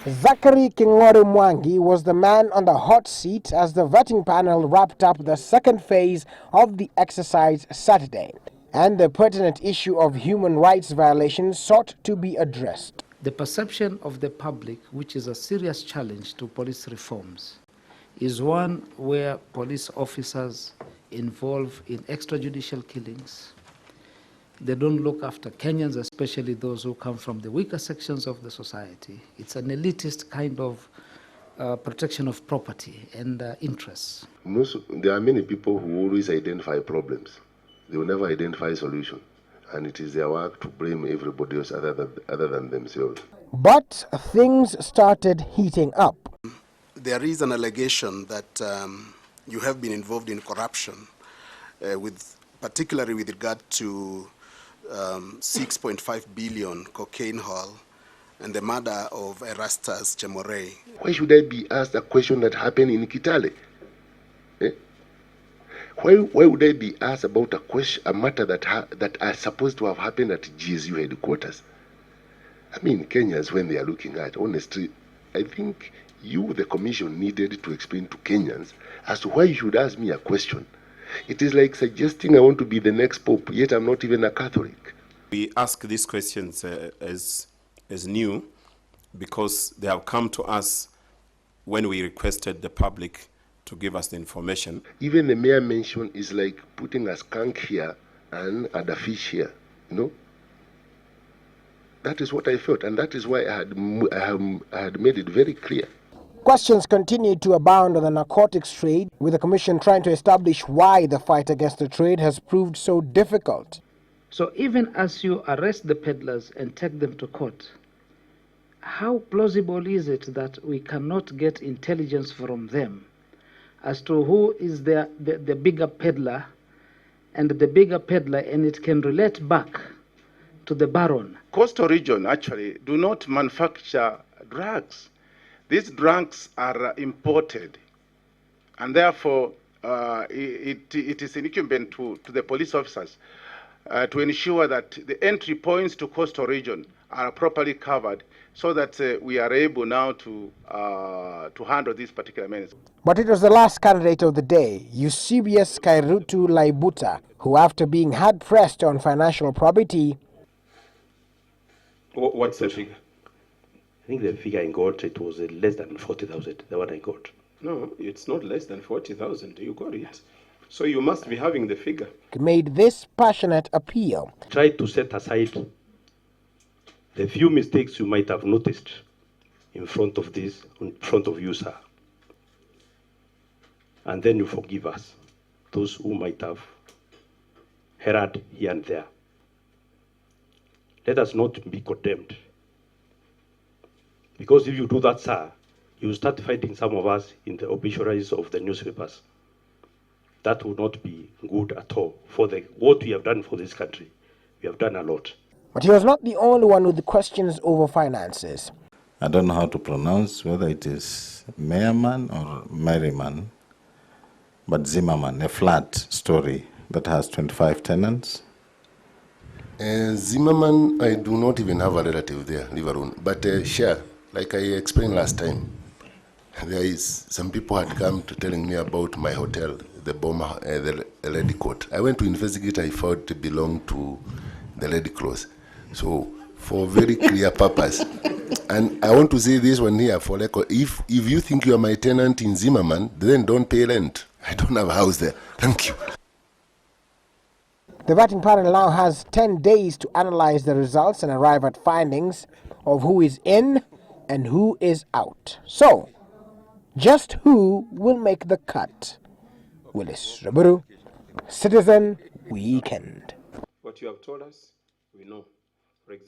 Zachary King'ori Mwangi was the man on the hot seat as the vetting panel wrapped up the second phase of the exercise Saturday, and the pertinent issue of human rights violations sought to be addressed. The perception of the public, which is a serious challenge to police reforms, is one where police officers involved in extrajudicial killings. They don't look after Kenyans, especially those who come from the weaker sections of the society. It's an elitist kind of protection of property and interests. There are many people who always identify problems. They will never identify solutions. And it is their work to blame everybody else other than themselves. But things started heating up. There is an allegation that you have been involved in corruption, particularly with regard to 6.5 billion cocaine haul and the murder of Erastus Chemorei. Why should I be asked a question that happened in Kitale? Why would I be asked about a matter that are supposed to have happened at GSU headquarters? I mean, Kenyans, when they are looking at, honestly, I think you, the commission, needed to explain to Kenyans as to why you should ask me a question. It is like suggesting I want to be the next pope, yet I'm not even a Catholic. We ask these questions as new because they have come to us when we requested the public to give us the information. Even the mere mention is like putting a skunk here and a fish here, you know? That is what I felt, and that is why I had made it very clear. Questions continued to abound on the narcotics trade, with the commission trying to establish why the fight against the trade has proved so difficult. So even as you arrest the peddlers and take them to court, how plausible is it that we cannot get intelligence from them as to who is the bigger peddler and it can relate back to the baron? Coastal region actually do not manufacture drugs. These drugs are imported, and therefore it is incumbent to the police officers to ensure that the entry points to coastal region are properly covered so that we are able now to handle these particular menace. But it was the last candidate of the day, Esubius Laibuta, who, after being hard-pressed on financial probity... What's the figure? I think the figure I got, it was less than 40,000, the one I got. No, it's not less than 40,000. You got it. So you must be having the figure. Made this passionate appeal. Try to set aside the few mistakes you might have noticed in front of you, sir. And then you forgive us, those who might have erred here and there. Let us not be condemned. Because if you do that, sir, you start fighting some of us in the obituaries of the newspapers. That would not be good at all for what we have done for this country. We have done a lot. But he was not the only one with the questions over finances. I don't know how to pronounce whether it is Merriman or Merriman, but Zimmerman, a flat story that has 25 tenants. Zimmerman, I do not even have a relative there, Liverpool. But share, like I explained last time, there is some people had come to telling me about my hotel, the bomber, the Lady Court. I went to investigate. I found it belonged to the Lady Close. So, for very clear purpose, and I want to say this one here for record: if you think you are my tenant in Zimmerman, then don't pay rent. I don't have a house there. Thank you. The vetting panel now has 10 days to analyze the results and arrive at findings of who is in and who is out. So, just who will make the cut? Willis Raburu, Citizen Weekend. What you have told us, we know. For example,